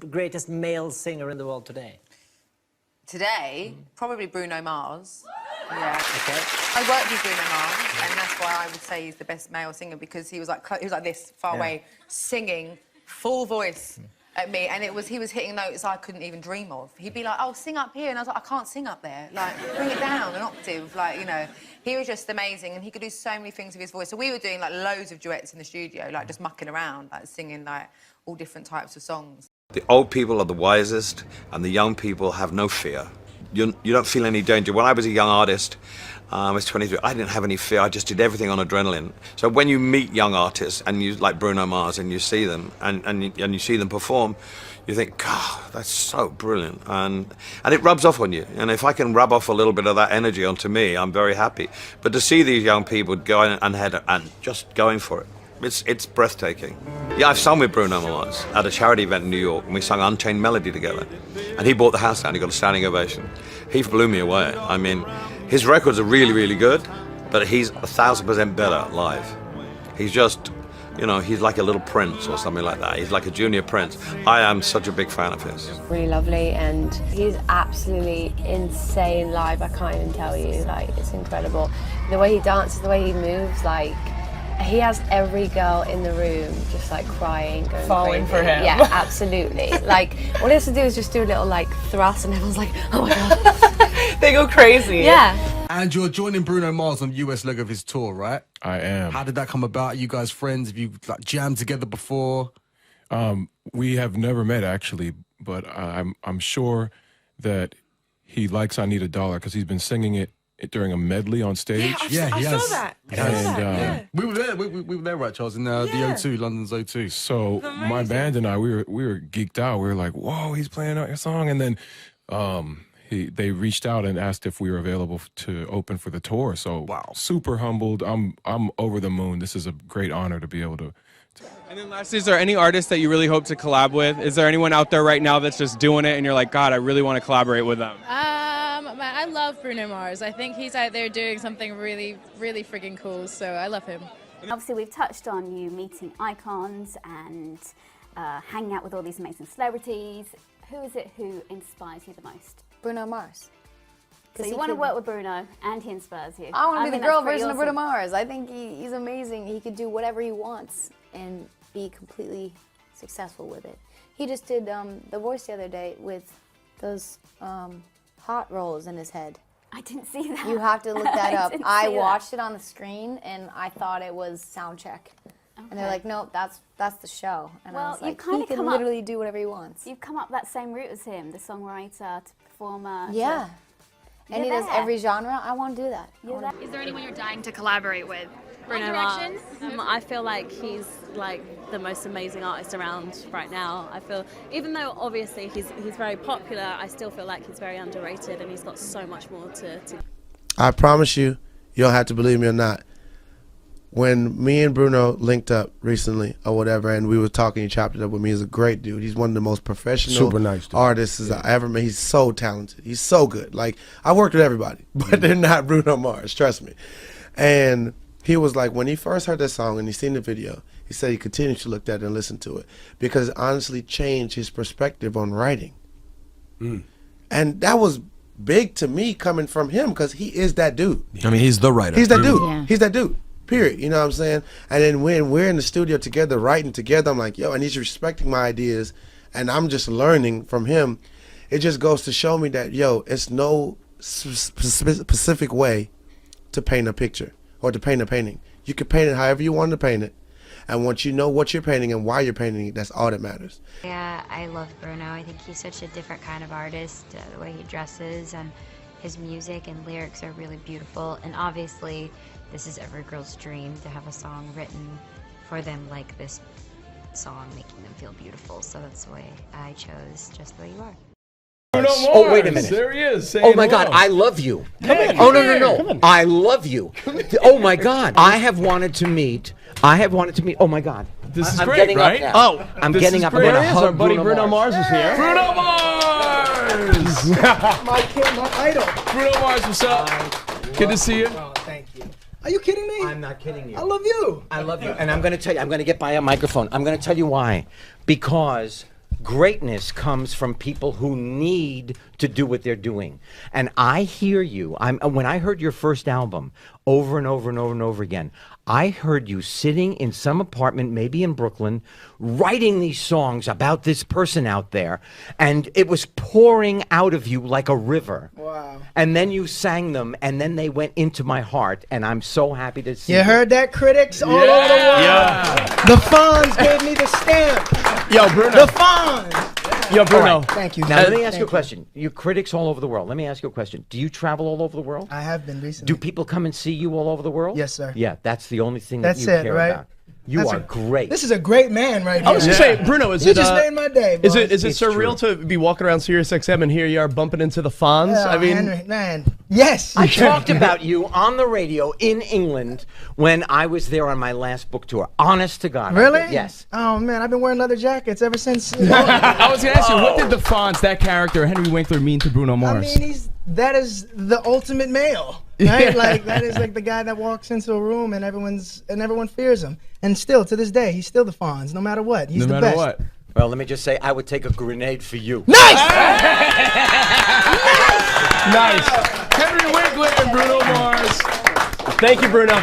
greatest male singer in the world today? Today, probably Bruno Mars. Yeah. Okay. I worked with Bruno Mars, and that's why I would say he's the best male singer, because he was like this, far away, singing full voice at me, and he was hitting notes I couldn't even dream of. He'd be like, "Oh, sing up here," and I was like, "I can't sing up there. Like, bring it down an octave." Like, you know, he was just amazing, and he could do so many things with his voice. So we were doing like loads of duets in the studio, like just mucking around, like singing like all different types of songs. The old people are the wisest, and the young people have no fear. You don't feel any danger. When I was a young artist, I was 23, I didn't have any fear. I just did everything on adrenaline. So when you meet young artists, and you like Bruno Mars, and you see them, and you see them perform, you think, God, that's so brilliant. And it rubs off on you. And if I can rub off a little bit of that energy onto me, I'm very happy. But to see these young people going ahead and just going for it, it's breathtaking. Yeah, I've sung with Bruno Mars at a charity event in New York, and we sung Unchained Melody together. And he brought the house down, he got a standing ovation. He blew me away. I mean, his records are really, really good, but he's 1,000% better live. He's just, you know, he's like a little prince or something like that. He's like a junior prince. I am such a big fan of his. Really lovely, and he's absolutely insane live. I can't even tell you, like, it's incredible. The way he dances, the way he moves, like, he has every girl in the room just like crying, going falling crazy. for him. Yeah, absolutely. Like, all he has to do is just do a little like thrust, and everyone's like, oh my god. They go crazy. Yeah. And you're joining Bruno Mars on the US leg of his tour, right? I am. How did that come about? Are you guys friends? Have you like jammed together before? We have never met actually, but I'm sure that he likes I Need a Dollar because he's been singing it during a medley on stage. Yeah, I saw that. And We were there. We were there, right, Charles? In the O2, London's O2. so my band and I, we were geeked out. We were like, "Whoa, he's playing a song!" And then they reached out and asked if we were available to open for the tour. So Wow. super humbled. I'm over the moon. This is a great honor to be able to. And then lastly, is there any artist that you really hope to collab with? Is there anyone out there right now that's just doing it and you're like, God, I really want to collaborate with them? I love Bruno Mars. I think he's out there doing something really, really friggin' cool, so I love him. Obviously, we've touched on you meeting icons and hanging out with all these amazing celebrities. Who is it who inspires you the most? Bruno Mars. So you want to work with Bruno, and he inspires you. I want to be the girl version of Bruno Mars. I think he's amazing. He could do whatever he wants and be completely successful with it. He just did The Voice the other day with those hot rolls in his head. I didn't see that. You have to look that up. didn't I see that. watched it on the screen and I thought it was sound check. And they're like, nope, that's the show. And I Well, was you've like, kinda he can come up- literally do whatever he wants. You've come up that same route as him, the songwriter to performer. Yeah. And he You're does there. every genre. I want to do that. You're there. Is there anyone you're dying to collaborate with? Bruno Mars. I feel like he's like the most amazing artist around right now. I feel, even though obviously he's very popular, I still feel like he's very underrated, and he's got so much more to. I promise you, you don't have to believe me or not. When me and Bruno linked up recently or whatever, and we were talking, he chopped it up with me. He's a great dude. He's one of the most professional Super nice dude. artists I ever met. He's so talented. He's so good. Like, I worked with everybody, but they're not Bruno Mars, trust me. And he was like, when he first heard that song and he seen the video, he said he continued to look at it and listen to it because it honestly changed his perspective on writing. And that was big to me coming from him because he is that dude. I mean, he's the writer. He's that dude. Yeah. He's that dude. Period. You know what I'm saying? And then when we're in the studio together, writing together, I'm like, yo, and he's respecting my ideas, and I'm just learning from him. It just goes to show me that, yo, it's no specific way to paint a picture or to paint a painting. You can paint it however you want to paint it. And once you know what you're painting and why you're painting it, that's all that matters. Yeah, I love Bruno. I think he's such a different kind of artist, the way he dresses and his music and lyrics are really beautiful. And obviously, this is every girl's dream to have a song written for them like this song, making them feel beautiful. So that's the way I chose Just the Way You Are. Oh, wait a minute. There he is. Oh my God, I love you. Oh no. I love you. Oh my God, I have wanted to meet. Oh my God. This is I'm great, getting right? Up now. I'm getting up. I'm going to hug Our buddy Bruno Mars is here. Bruno Mars! My kid, my idol. Bruno Mars, what's up? Good to see you. Oh, thank you. Are you kidding me? I'm not kidding you. I love you. I love you. And I'm going to tell you, I'm going to get by a microphone. I'm going to tell you why. Because Greatness comes from people who need to do what they're doing. And I hear you. When I heard your first album over and over and over and over again, I heard you sitting in some apartment, maybe in Brooklyn, writing these songs about this person out there, and it was pouring out of you like a river. Wow. And then you sang them, and then they went into my heart, and I'm so happy to see You heard that, critics all over the world? Yeah. The Fonz gave me the stamp. Yo, Bruno. The Fonz. Yo, Bruno. All right. Thank you. Now, let me ask you a question. You critics all over the world. Let me ask you a question. Do you travel all over the world? I have been recently. Do people come and see you all over the world? Yes, sir. Yeah, that's the only thing That's that you it, care right? about. You are great. This is a great man right here. I was just saying, Bruno, is you it just made my day, Is boys. it surreal to be walking around Sirius XM and here you are bumping into the Fonz? Yeah, I mean, Henry, man. Yes. I talked about you on the radio in England when I was there on my last book tour. Honest to God. I Really? did, yes. Oh man, I've been wearing leather jackets ever since. I was going to ask you, what did the Fonz, that character, Henry Winkler, mean to Bruno I Mars? mean, that is the ultimate male, right? Like that is like the guy that walks into a room and everyone fears him. And still to this day, he's still the Fonz, no matter what. He's the best. what. Well, let me just say, I would take a grenade for you. Nice! Nice. Henry Winkler and Bruno Mars. Thank you, Bruno.